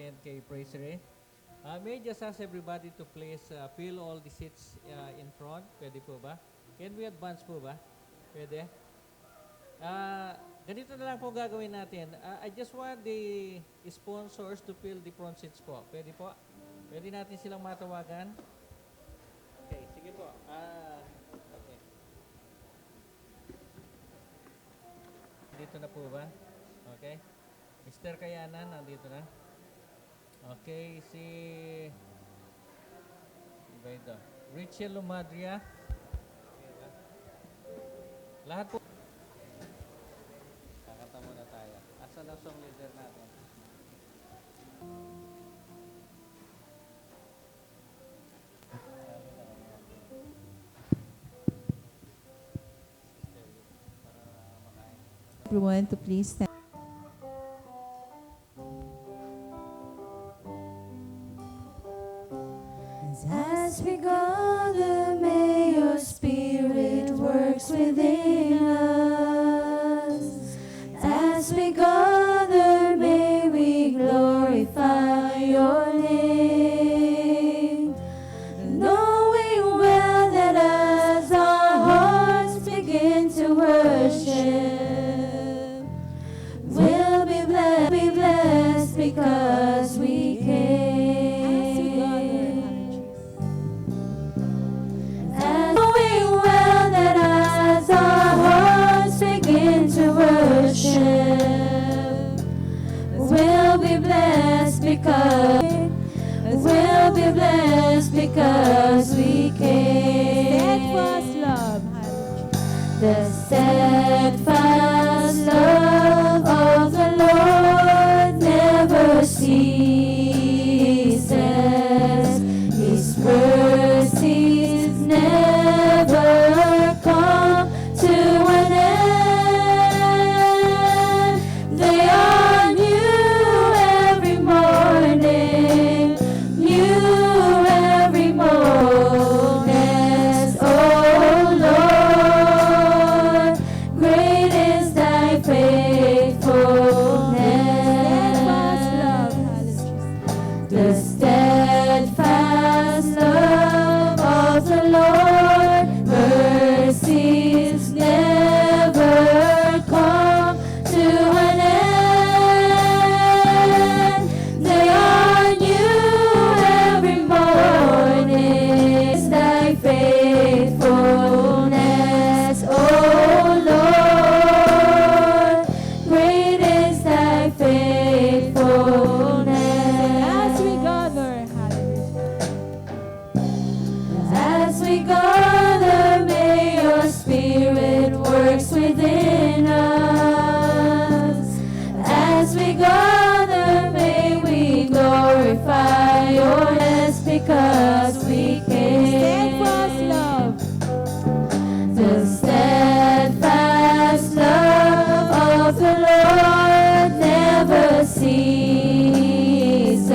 natin kay Praise. May I just ask everybody to please fill all the seats in front. Pwede po ba? Can we advance po ba? Pwede? Ganito na lang po gagawin natin. I just want the sponsors to fill the front seats po. Pwede po? Pwede natin silang matawagan? Okay, sige po. Okay. Dito na po ba? Okay. Mr. Kayanan, nandito na. Okay, si... Iba ito. Richel Lumadria. Okay ba? Lahat po. Kakanta muna tayo. Asan ang song leader natin? Everyone to please stand. As we gather, may your spirit works within us. As we gather, may we glorify your name. Knowing well that as our hearts begin to worship, we'll be blessed because we came. And knowing well that as our hearts begin to worship, we'll be blessed because we came. Steadfast love, the steadfast love of the Lord never ceases. His mercies never come to an end. They are new every morning, new every morning. Oh Lord, great is thy faithfulness. The steadfast love of the Lord, mercies never come to an end. They are new every morning. Is thy faithfulness, O Lord, great is thy faithfulness. As we gather, may your spirit works within us. As we gather, may we glorify your name because we came. Steadfast love. The steadfast love of the Lord never ceases.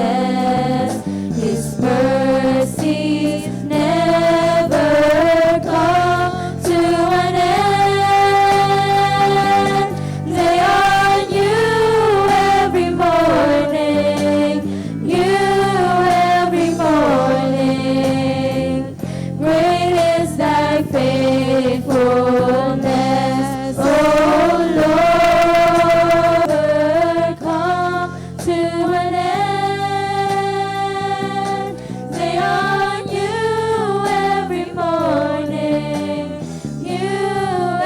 His mercies never come to an end. They are new every morning, new every morning. Great is thy faithfulness, O Lord. Never come to an end. They are new every morning, new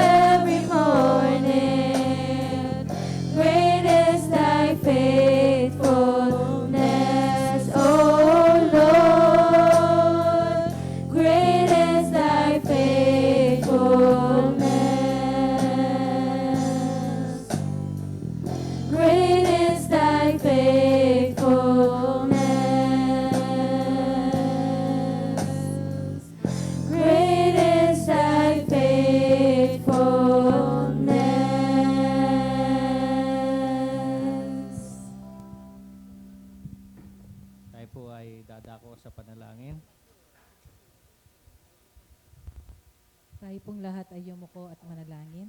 every morning. Great is thy faithfulness, O Lord. Great is thy faithfulness. Great is thy faithfulness. Great is thy faithfulness. Tayo po ay dadako sa panalangin. Tayo pong lahat ay yumuko at manalangin.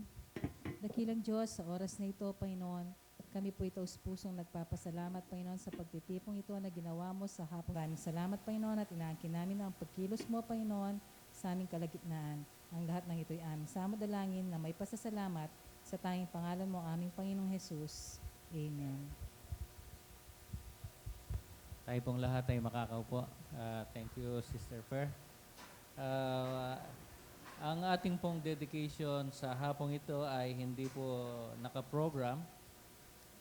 Dakilang Diyos, sa oras na ito, Panginoon, Kami po ito pusong nagpapasalamat, Panginoon, sa pagtitipong ito na ginawa mo sa hapon. Maraming salamat, Panginoon, at inaangkin namin ang pagkilos mo, Panginoon, sa aming kalagitnaan. Ang lahat ng ito'y aming samadalangin na may pasasalamat sa tanging pangalan mo, aming Panginoong Jesus. Amen. Tayo pong lahat ay makakaupo. Thank you, Sister Fer. Ang ating pong dedication sa hapong ito ay hindi po nakaprogram.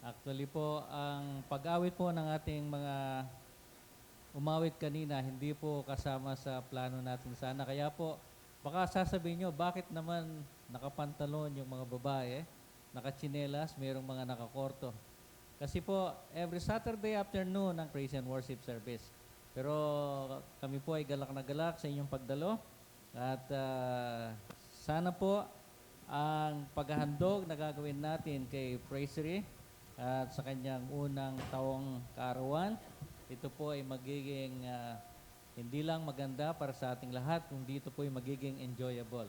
Actually po, ang pag-awit po ng ating mga umawit kanina, hindi po kasama sa plano natin sana. Kaya po, baka sasabihin nyo, bakit naman nakapantalon yung mga babae, nakatsinelas, mayroong mga nakakorto? Kasi po, every Saturday afternoon ang praise and worship service. Pero kami po ay galak na galak sa inyong pagdalo. At sana po ang paghahandog na gagawin natin kay Praise at sa kanyang unang taong kaarawan, ito po ay magiging hindi lang maganda para sa ating lahat, kundi ito po ay magiging enjoyable.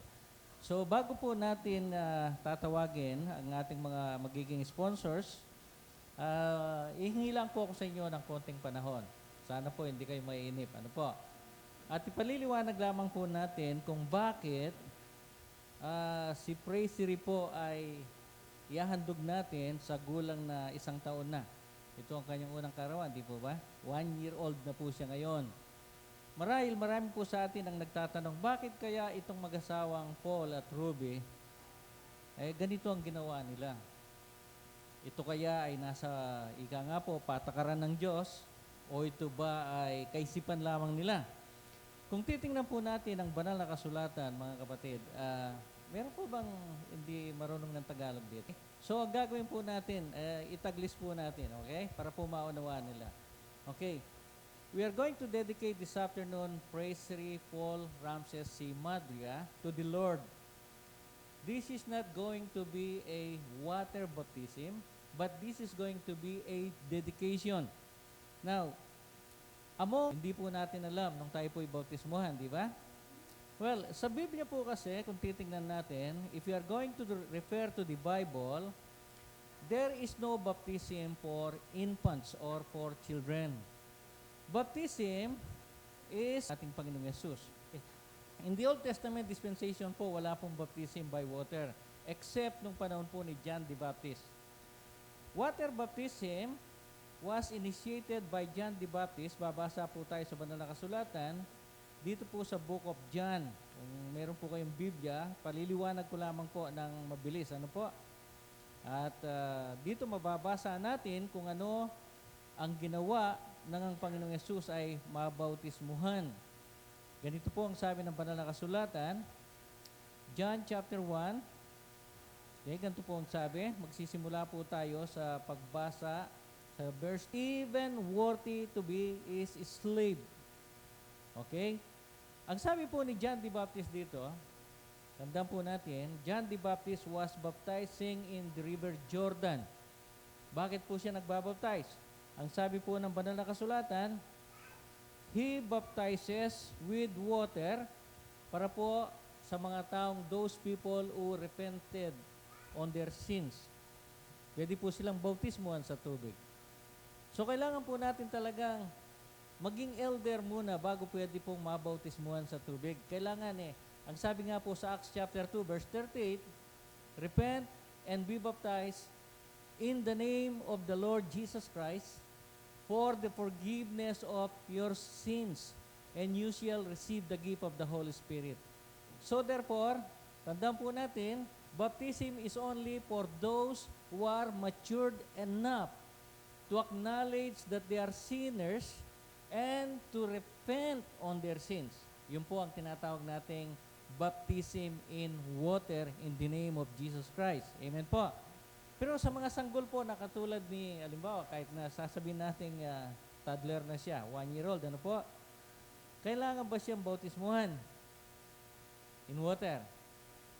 So bago po natin tatawagin ang ating mga magiging sponsors, ihingi lang po ako sa inyo ng konting panahon. Sana po hindi kayo maiinip. Ano po? At ipaliliwanag lamang po natin kung bakit si Praise po ay ihahandog natin sa gulang na 1 taon na. Ito ang kanyang unang karawan, di po ba? 1 year old na po siya ngayon. Marahil marami po sa atin ang nagtatanong, bakit kaya itong mag-asawang Paul at Ruby, ganito ang ginawa nila? Ito kaya ay nasa, ika nga po, patakaran ng Diyos, o ito ba ay kaisipan lamang nila? Kung titingnan po natin ang banal na kasulatan, mga kapatid, meron po bang hindi marunong ng Tagalog dito? So, ang gagawin po natin, itaglis po natin, okay? Para po maunawaan nila. Okay. We are going to dedicate this afternoon Praise Paul Ramses C. Madria to the Lord. This is not going to be a water baptism, but this is going to be a dedication. Now, hindi po natin alam nung tayo po'y bautismuhan, di ba? Well, sa Biblia po kasi, kung titingnan natin, if you are going to refer to the Bible, there is no baptism for infants or for children. Baptism is ating Panginoong Yesus. In the Old Testament dispensation po, wala pong baptism by water, except nung panahon po ni John the Baptist. Water baptism was initiated by John the Baptist. Babasa po tayo sa banal na kasulatan dito po sa Book of John. Kung meron po kayong Biblia, paliliwanag ko lamang po ng mabilis. Ano po? At dito mababasa natin kung ano ang ginawa ng ang Panginoong Yesus ay mabautismuhan. Ganito po ang sabi ng banal na kasulatan. John chapter 1. Okay, ganito po ang sabi. Magsisimula po tayo sa pagbasa sa verse, even worthy to be is slave. Okay? Ang sabi po ni John the Baptist dito, tandaan po natin, John the Baptist was baptizing in the river Jordan. Bakit po siya nagbabaptize? Ang sabi po ng banal na kasulatan, he baptizes with water para po sa mga taong those people who repented on their sins. Pwede po silang bautismuhan sa tubig. So, kailangan po natin talagang maging elder muna bago pwede pong mabautismuhan sa tubig. Kailangan ang sabi nga po sa Acts chapter 2, verse 38, repent and be baptized in the name of the Lord Jesus Christ for the forgiveness of your sins, and you shall receive the gift of the Holy Spirit. So therefore, tandaan po natin, baptism is only for those who are matured enough to acknowledge that they are sinners and to repent on their sins. Yun po ang tinatawag nating baptism in water in the name of Jesus Christ. Amen po. Pero sa mga sanggol po na katulad ni, alimbawa, kahit na sasabihin nating toddler na siya, 1 year old, ano po? Kailangan ba siyang bautismuhan in water?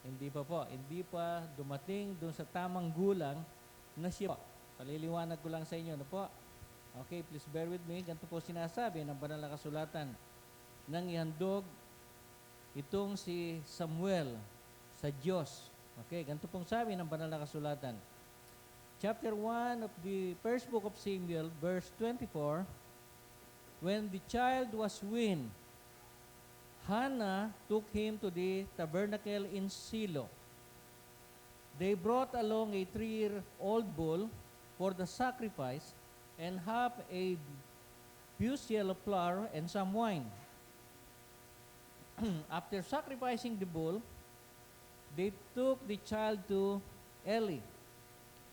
Hindi pa po. Hindi pa dumating dun sa tamang gulang na siya. Paliliwanag ko lang sa inyo, ano po? Okay, please bear with me. Ganito po sinasabi ng banal na kasulatan nang ihandog itong si Samuel sa Diyos. Okay, ganito pong sabi ng banal na kasulatan. chapter 1 of the first book of Samuel, verse 24, when the child was weaned, Hannah took him to the tabernacle in Shiloh. They brought along a 3-year-old bull for the sacrifice and half a bushel of flour and some wine. After sacrificing the bull, they took the child to Eli.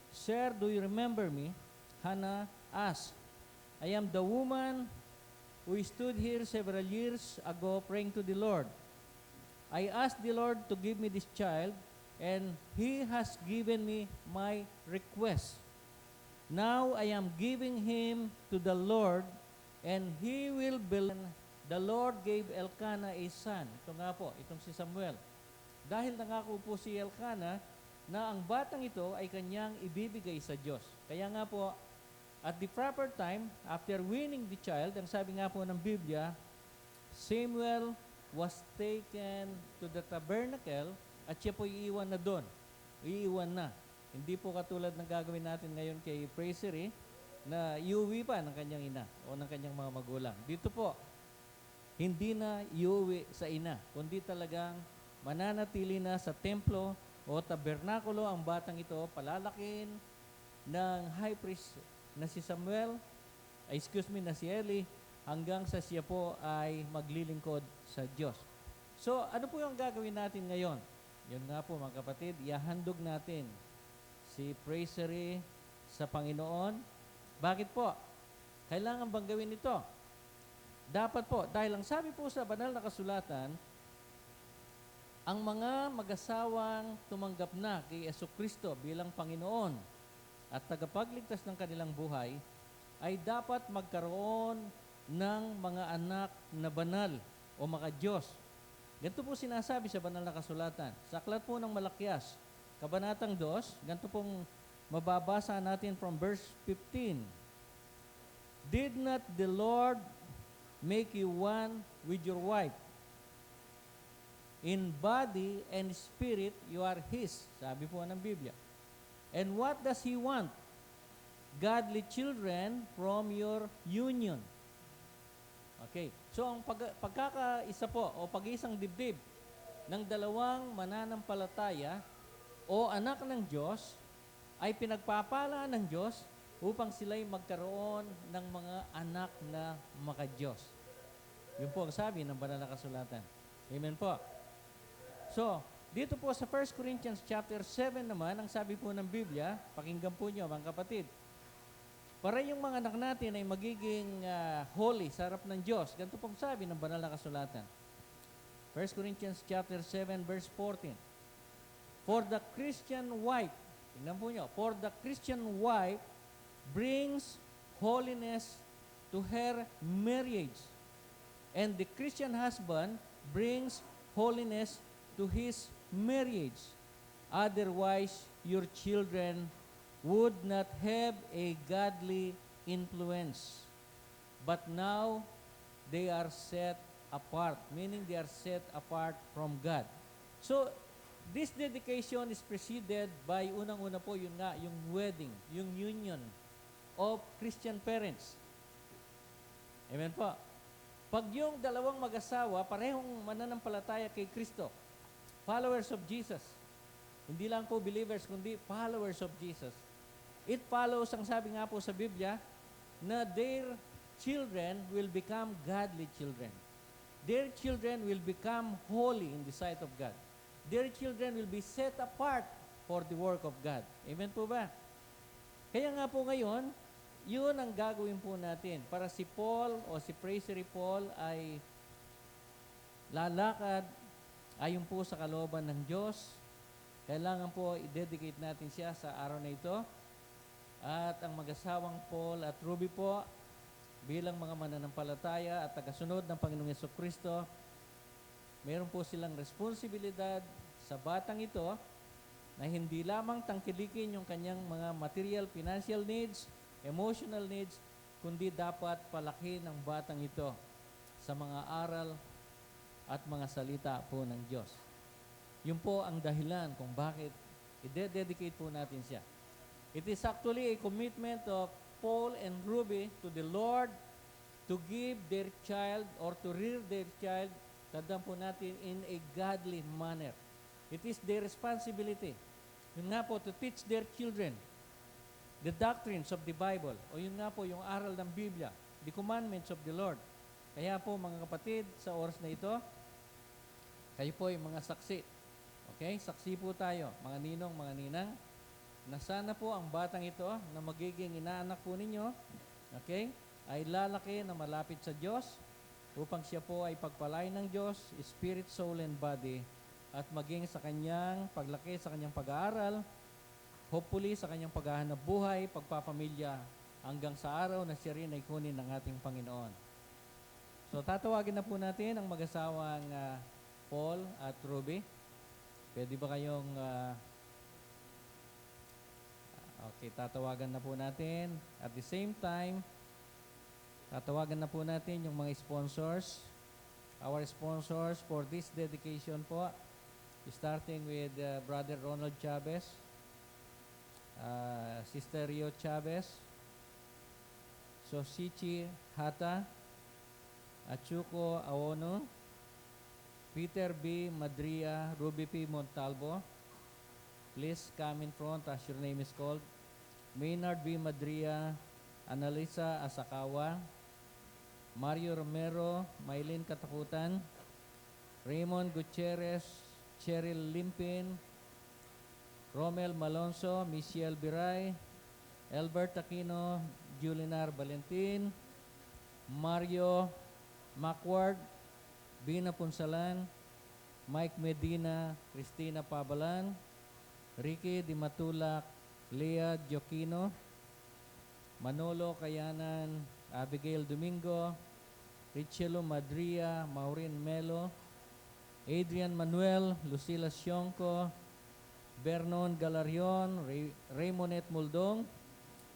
Sir, do you remember me? Hannah asked. I am the woman who stood here several years ago praying to the Lord. I asked the Lord to give me this child, and He has given me my request. Now I am giving him to the Lord, and he will build. The Lord gave Elkanah a son. Ito nga po, itong si Samuel. Dahil nangako po si Elkanah na ang batang ito ay kanyang ibibigay sa Diyos. Kaya nga po, at the proper time, after winning the child, ang sabi nga po ng Biblia, Samuel was taken to the tabernacle at siya po iiwan na doon. Iiwan na. Hindi po katulad ng gagawin natin ngayon kay Frasery na iuwi pa ng kanyang ina o ng kanyang mga magulang. Dito po, hindi na iuwi sa ina, kundi talagang mananatili na sa templo o tabernakulo ang batang ito, palalakin ng high priest na si Samuel, na si Eli, hanggang sa siya po ay maglilingkod sa Diyos. So, ano po yung gagawin natin ngayon? Yun nga po mga kapatid, ihahandog natin si Frasery sa Panginoon. Bakit po? Kailangan bang gawin ito? Dapat po, dahil ang sabi po sa banal na kasulatan, ang mga mag-asawang tumanggap na kay Jesucristo bilang Panginoon at tagapagligtas ng kanilang buhay, ay dapat magkaroon ng mga anak na banal o mga Diyos. Ganito po sinasabi sa banal na kasulatan. Sa aklat po ng Malakias, Kabanatang 2, ganito pong mababasa natin from verse 15. Did not the Lord make you one with your wife? In body and spirit, you are His. Sabi po ng Biblia. And what does He want? Godly children from your union. Okay. So, ang pagkakaisa po o pag-isang dibdib ng dalawang mananampalataya o anak ng Diyos ay pinagpapala ng Diyos upang sila'y magkaroon ng mga anak na maka-Diyos. Yun po ang sabi ng banal na kasulatan. Amen po. So, dito po sa 1 Corinthians chapter 7 naman, ang sabi po ng Biblia, pakinggan po nyo mga kapatid, para yung mga anak natin ay magiging holy sa harap ng Diyos. Ganito pong sabi ng banal na kasulatan. 1 Corinthians chapter 7 verse 14. For the Christian wife, tingnan po nyo, for the Christian wife brings holiness to her marriage, and the Christian husband brings holiness to his marriage. Otherwise, your children would not have a godly influence. But now, they are set apart, meaning they are set apart from God. So, this dedication is preceded by, unang-una po, yun nga, yung wedding, yung union of Christian parents. Amen po. Pag yung dalawang mag-asawa, parehong mananampalataya kay Kristo, followers of Jesus, hindi lang po believers, kundi followers of Jesus, it follows, ang sabi nga po sa Biblia, na their children will become godly children. Their children will become holy in the sight of God. Their children will be set apart for the work of God. Amen po ba? Kaya nga po ngayon, yun ang gagawin po natin para si Paul o si Frasery Paul ay lalakad ayon po sa kalooban ng Diyos. Kailangan po i-dedicate natin siya sa araw na ito. At ang mag-asawang Paul at Ruby po, bilang mga mananampalataya at tagasunod ng Panginoong Jesucristo, meron po silang responsibilidad sa batang ito na hindi lamang tangkilikin yung kanyang mga material, financial needs, emotional needs, kundi dapat palaki ng batang ito sa mga aral at mga salita po ng Diyos. Yun po ang dahilan kung bakit i-dedicate po natin siya. It is actually a commitment of Paul and Ruby to the Lord to give their child or to rear their child, tandaan po natin, in a godly manner. It is their responsibility. Yun nga po, to teach their children the doctrines of the Bible. O yun nga po, yung aral ng Biblia, the commandments of the Lord. Kaya po, mga kapatid, sa oras na ito, kayo po yung mga saksi. Okay? Saksi po tayo, mga ninong, mga ninang, na sana po ang batang ito na magiging inaanak po ninyo, okay, ay lalaki na malapit sa Diyos upang siya po ay pagpalain ng Diyos, spirit, soul, and body, at maging sa kanyang paglaki, sa kanyang pag-aaral, hopefully sa kanyang paghahanap buhay, pagpapamilya, hanggang sa araw na siya rin ay kunin ng ating Panginoon. So tatawagin na po natin ang mag-asawang Paul at Ruby. Pwede ba kayong okay, tatawagan na po natin. At the same time, tatawagan na po natin yung mga sponsors. Our sponsors for this dedication po, starting with Brother Ronald Chavez, Sister Rio Chavez, Sosichi Hata, Achuko Awono, Peter B. Madria, Ruby P. Montalvo. Please come in front as your name is called. Maynard B. Madria, Analisa Asakawa, Mario Romero, Maylin Katakutan, Raymond Gutierrez, Cheryl Limpin, Romel Malonzo, Michelle Biray, Albert Aquino, Julinar Valentin, Mario Macward, Bina Punsalan, Mike Medina, Cristina Pabalan, Ricky Di Matulak, Lea Gioquino, Manolo Kayanan, Abigail Domingo, Richelo Madria, Maureen Melo, Adrian Manuel, Lucila Sionco, Vernon Galarion, Raymonet Muldong,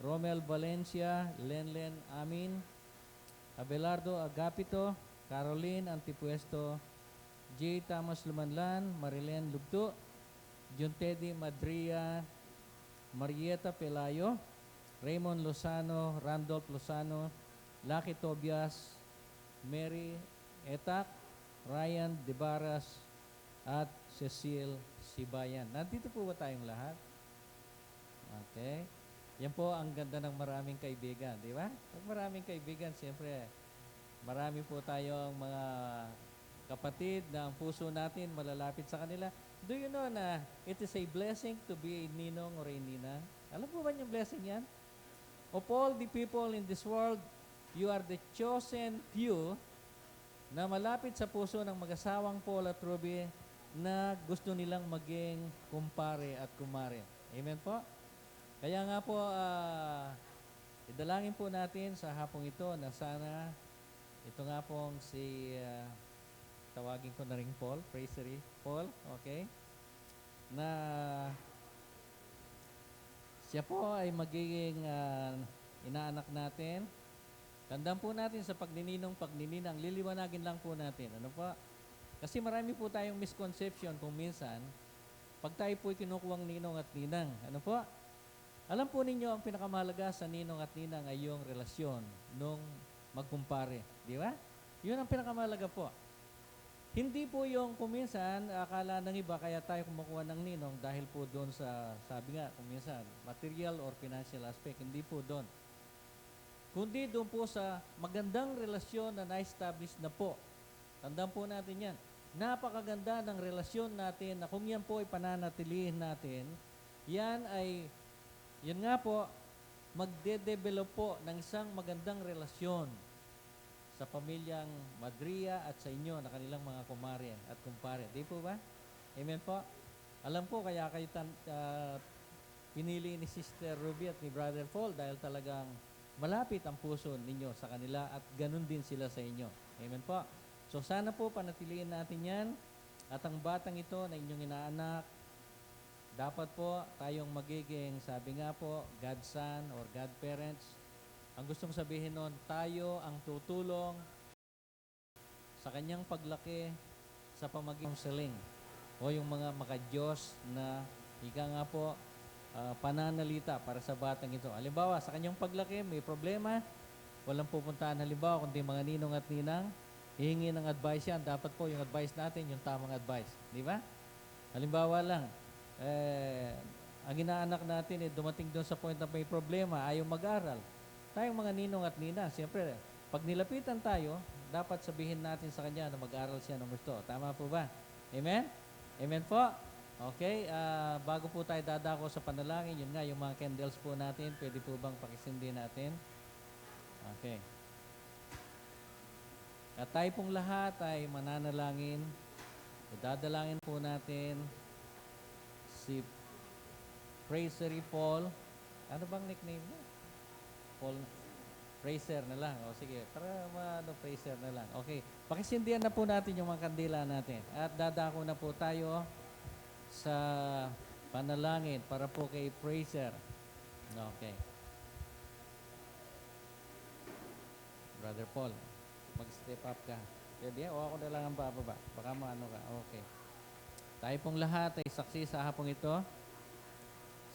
Romel Valencia, Lenlen Amin, Abelardo Agapito, Caroline Antipuesto, J. Thomas Lumanlan, Marilyn Lugto, John Teddy Madria, Marieta Pelayo, Raymond Lozano, Randolph Lozano, Lucky Tobias, Mary Etak, Ryan Debaras, at Cecil Sibayan. Nandito po ba tayong lahat? Okay. Yan po ang ganda ng maraming kaibigan, di ba? Pag maraming kaibigan, siyempre, marami po tayong mga kapatid na ang puso natin malalapit sa kanila. Do you know na it is a blessing to be a ninong or a ninang? Alam po ba yung blessing yan? Of all the people in this world, you are the chosen few na malapit sa puso ng mag-asawang Paul at Ruby na gusto nilang maging kumpare at kumare. Amen po? Kaya nga po, idalangin po natin sa hapong ito na sana ito nga pong si tawagin ko na rin Paul, Praise Paul, okay? Na siya po ay magiging inaanak natin. Tandaan po natin sa pagnininang, liliwanagin lang po natin. Ano po? Kasi marami po tayong misconception kung minsan, pag tayo po'y kinukuwang ninong at ninang. Ano po? Alam po ninyo, ang pinakamahalaga sa ninong at ninang ay yung relasyon nung magkumpare. Di ba? Yun ang pinakamahalaga po. Hindi po yung kuminsan, akala ng iba, kaya tayo kumukuha ng ninong dahil po doon sa, sabi nga, kuminsan, material or financial aspect. Hindi po doon. Kundi doon po sa magandang relasyon na na-establish na po. Tandaan po natin yan. Napakaganda ng relasyon natin na kung yan po ay pananatilihin natin, yan ay, yan nga po, magde-develop po ng isang magandang relasyon sa pamilyang Madria at sa inyo na kanilang mga kumare at kumpare. Di po ba? Amen po? Alam po, kaya kayo pinili ni Sister Ruby at ni Brother Paul dahil talagang malapit ang puso ninyo sa kanila at ganun din sila sa inyo. Amen po? So sana po panatiliin natin yan at ang batang ito na inyong inaanak, dapat po tayong magiging, sabi nga po, godson or godparents. Ang gustong sabihin nun, tayo ang tutulong sa kanyang paglaki sa pamamagitan ng counseling o yung mga maka-Diyos na ika nga po, pananalita para sa batang ito. Halimbawa, sa kanyang paglaki, may problema, walang pupuntahan halimbawa, kundi mga ninong at ninang, hihingi ng advice yan. Dapat po yung advice natin, yung tamang advice. Di ba? Halimbawa lang, ang inaanak natin, dumating doon sa point na may problema, ayaw mag-aral. Tayong mga ninong at ninang, siyempre, pag nilapitan tayo, dapat sabihin natin sa kanya na mag-aral siya ng gusto. Tama po ba? Amen? Amen po? Okay, bago po tayo dadako sa panalangin, yun nga, yung mga candles po natin, pwede po bang pakisindi natin? Okay. At tayo pong lahat ay mananalangin. Dadalangin po natin si Praisery Paul. Ano bang nickname mo? Paul Praiser na lang. O sige, para Praiser na lang. Okay, pakisindihan na po natin yung mga kandila natin. At dadako na po tayo sa panalangin para po kay Praiser. Okay. Brother Paul, mag-step up ka. Pwede, o ako na lang ang bababa. Baka maano ka. Okay. Tayo pong lahat ay saksi sa hapong ito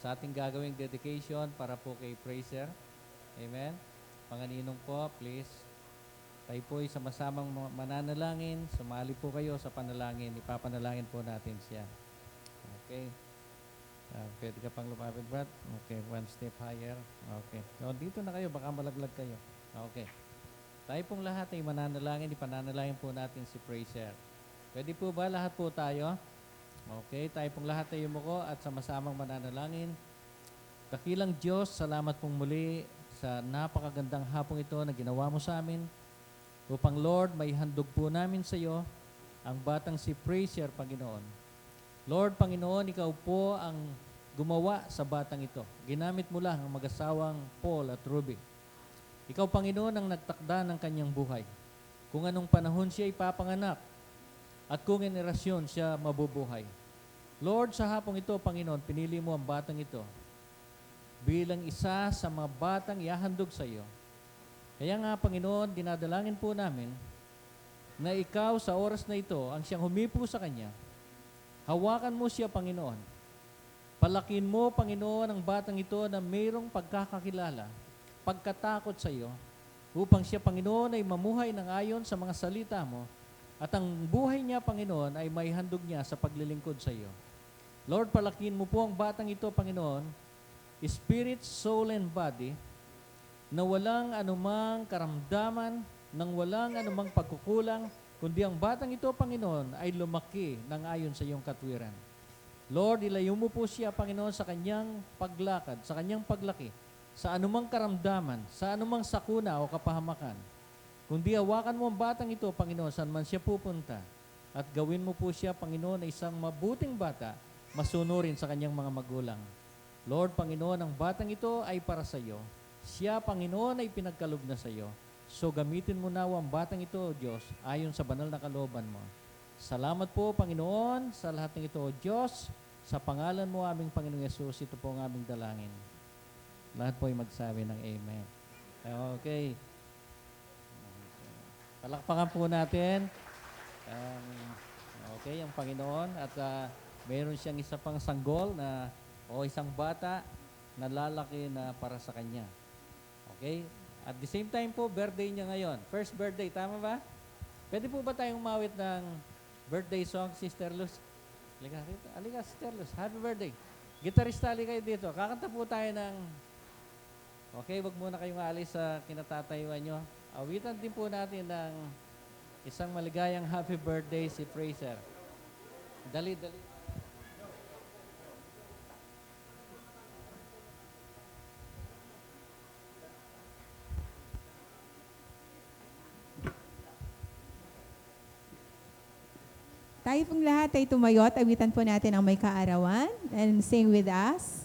sa ating gagawing dedication para po kay Praiser. Amen. Mga ninong po, please. Tayo po ay sama-samang mananalangin. Sumali po kayo sa panalangin. Ipapanalangin po natin siya. Okay. Pwede ka pang lumapit, Brad? Okay, one step higher. Okay. So, dito na kayo, baka malaglag kayo. Okay. Tayo pong lahat ay mananalangin, ipananalangin po natin si Praiser. Pwede po ba lahat po tayo? Okay, tayo pong lahat ay yumuko at sama-samang mananalangin. Dakilang Diyos, salamat pong muli sa napakagandang hapong ito na ginawa mo sa amin. Upang Lord, may handog po namin sa iyo ang batang si Praiser, Panginoon. Lord, Panginoon, ikaw po ang gumawa sa batang ito. Ginamit mo lang ang mag-asawang Paul at Ruby. Ikaw, Panginoon, ang nagtakda ng kanyang buhay. Kung anong panahon siya ipapanganak at kung generasyon siya mabubuhay. Lord, sa hapong ito, Panginoon, pinili mo ang batang ito bilang isa sa mga batang ihahandog sa iyo. Kaya nga, Panginoon, dinadalangin po namin na ikaw sa oras na ito ang siyang humipo sa kanya. Hawakan mo siya, Panginoon. Palakin mo, Panginoon, ang batang ito na mayroong pagkakakilala, pagkatakot sa iyo, upang siya, Panginoon, ay mamuhay ng ayon sa mga salita mo, at ang buhay niya, Panginoon, ay may handog niya sa paglilingkod sa iyo. Lord, palakin mo po ang batang ito, Panginoon, spirit, soul, and body, na walang anumang karamdaman, nang walang anumang pagkukulang, kundi ang batang ito, Panginoon, ay lumaki ng ayon sa iyong katwiran. Lord, ilayo mo po siya, Panginoon, sa kanyang paglakad, sa kanyang paglaki, sa anumang karamdaman, sa anumang sakuna o kapahamakan. Kundi hawakan mo ang batang ito, Panginoon, saan man siya pupunta. At gawin mo po siya, Panginoon, na isang mabuting bata, masunurin sa kanyang mga magulang. Lord, Panginoon, ang batang ito ay para sa iyo. Siya, Panginoon, ay pinagkaloob na sa iyo. So gamitin mo na ang batang ito, O Diyos, ayon sa banal na kalooban mo. Salamat po, Panginoon, sa lahat ng ito, O Diyos. Sa pangalan mo, aming Panginoong Yesus, ito po ang aming dalangin. Lahat po ay magsabi ng Amen. Okay. Palakpakan po natin. Okay, ang Panginoon. At mayroon siyang isa pang sanggol na o isang bata na lalaki na para sa kanya. Okay? At the same time po, birthday niya ngayon. First birthday, tama ba? Pwede po ba tayong umawit ng birthday song, Sister Luz? Halika, Sister Luz. Happy birthday. Gitarista, halika kayo dito. Kakanta po tayo ng... Okay, wag muna kayong alis sa kinatatayuan nyo. Awitan din po natin ng isang maligayang happy birthday si Praiser. Dali. Tayo pong lahat ay tumayo at awitan po natin ang may kaarawan and sing with us.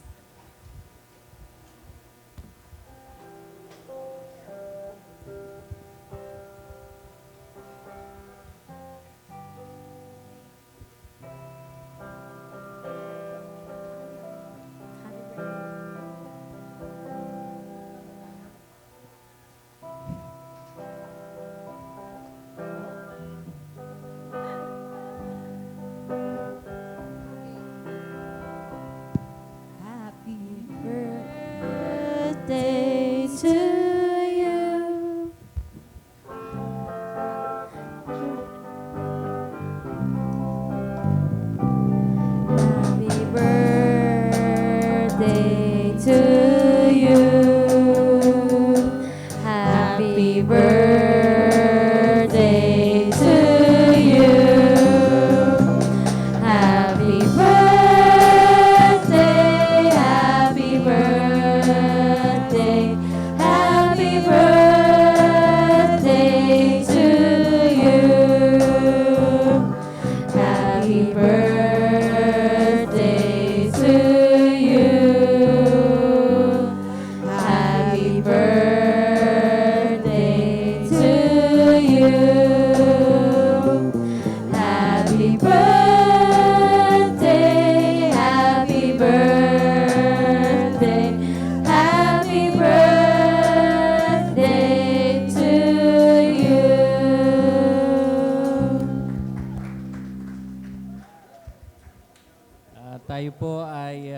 Happy birthday, happy birthday, happy birthday to you. Tayo po ay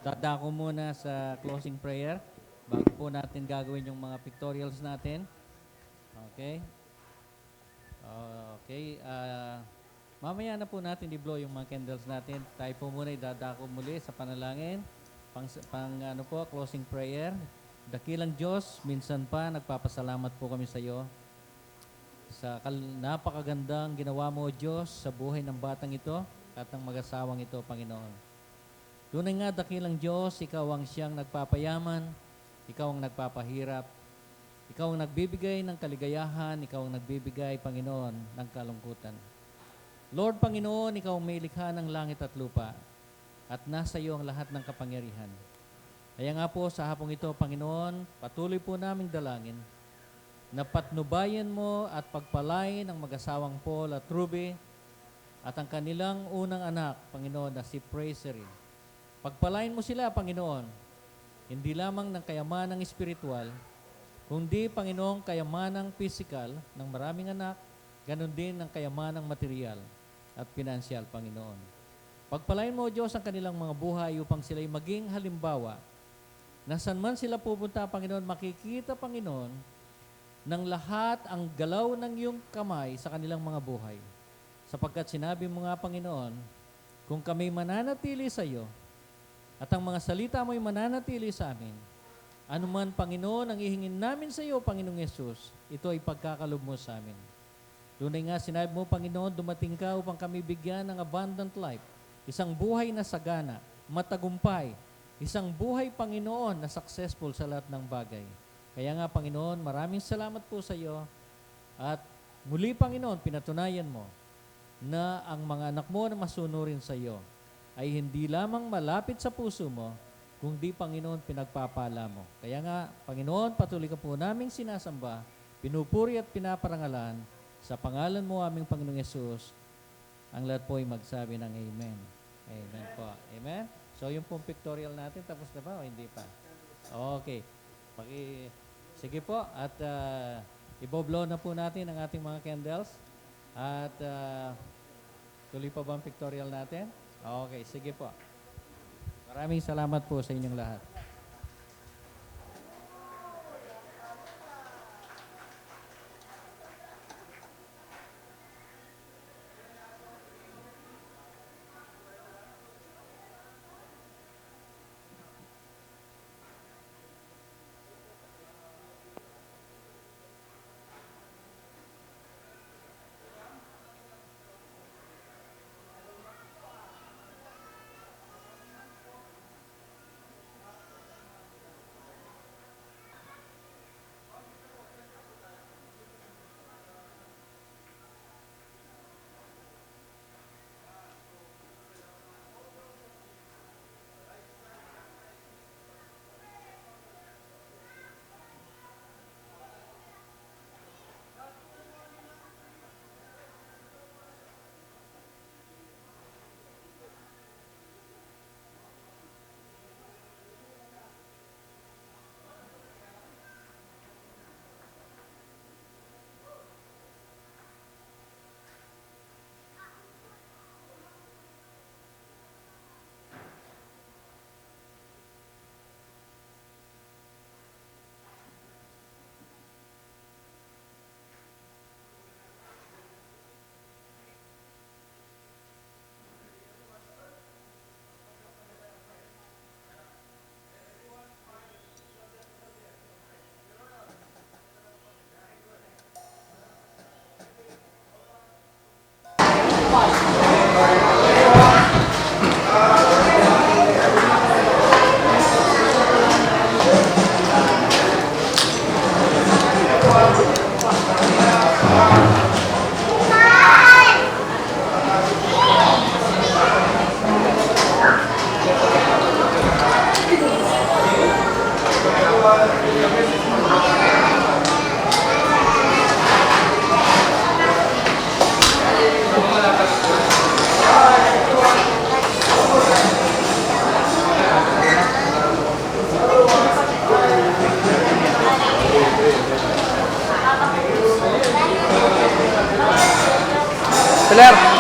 dadako muna sa closing prayer bago po natin gagawin yung mga pictorials natin. Okay? Okay. Mamaya na po natin i-blow yung mga candles natin. Tayo po muna idadako muli sa panalangin. Ano po, closing prayer. Dakilang Diyos, minsan pa nagpapasalamat po kami sa iyo sa napakagandang ginawa mo, Diyos, sa buhay ng batang ito at ng mag-asawang ito, Panginoon. Tunay nga, dakilang Diyos, ikaw ang siyang nagpapayaman, ikaw ang nagpapahirap, ikaw ang nagbibigay ng kaligayahan, ikaw ang nagbibigay, Panginoon, ng kalungkutan. Lord, Panginoon, ikaw ang may likha ng langit at lupa at nasa iyo ang lahat ng kapangyarihan. Kaya nga po sa hapong ito, Panginoon, patuloy po naming dalangin na patnubayan mo at pagpalain ang mag-asawang Paul at Ruby at ang kanilang unang anak, Panginoon, na si Prasery. Pagpalain mo sila, Panginoon, hindi lamang ng kayamanang espiritual, kundi, Panginoon, kayamanang physical ng maraming anak, ganun din ng kayamanang material at pinansyal, Panginoon. Pagpalain mo, Diyos, ang kanilang mga buhay upang sila'y maging halimbawa na saan man sila pupunta, Panginoon, makikita, Panginoon, ng lahat ang galaw ng iyong kamay sa kanilang mga buhay. Sapagkat sinabi mo nga, Panginoon, kung kami mananatili sa iyo at ang mga salita mo'y mananatili sa amin, anuman, Panginoon, ang ihingin namin sa iyo, Panginoong Yesus, ito ay pagkakalob mo sa amin. Tunay nga, sinabi mo, Panginoon, dumating ka upang kami bigyan ng abundant life, isang buhay na sagana, matagumpay, isang buhay, Panginoon, na successful sa lahat ng bagay. Kaya nga, Panginoon, maraming salamat po sa iyo at muli, Panginoon, pinatunayan mo na ang mga anak mo na masunurin sa iyo ay hindi lamang malapit sa puso mo, kundi, Panginoon, pinagpapala mo. Kaya nga, Panginoon, patuloy ka po naming sinasamba, pinupuri at pinaparangalan sa pangalan mo, aming Panginoong Yesus. Ang lahat po ay magsabi ng Amen. Amen po. Amen? So, yung pong pictorial natin, tapos na ba o hindi pa? Okay. Sige po, at iboblow na po natin ang ating mga candles. At tuloy pa ba ang pictorial natin? Okay, sige po. Maraming salamat po sa inyong lahat. Aler!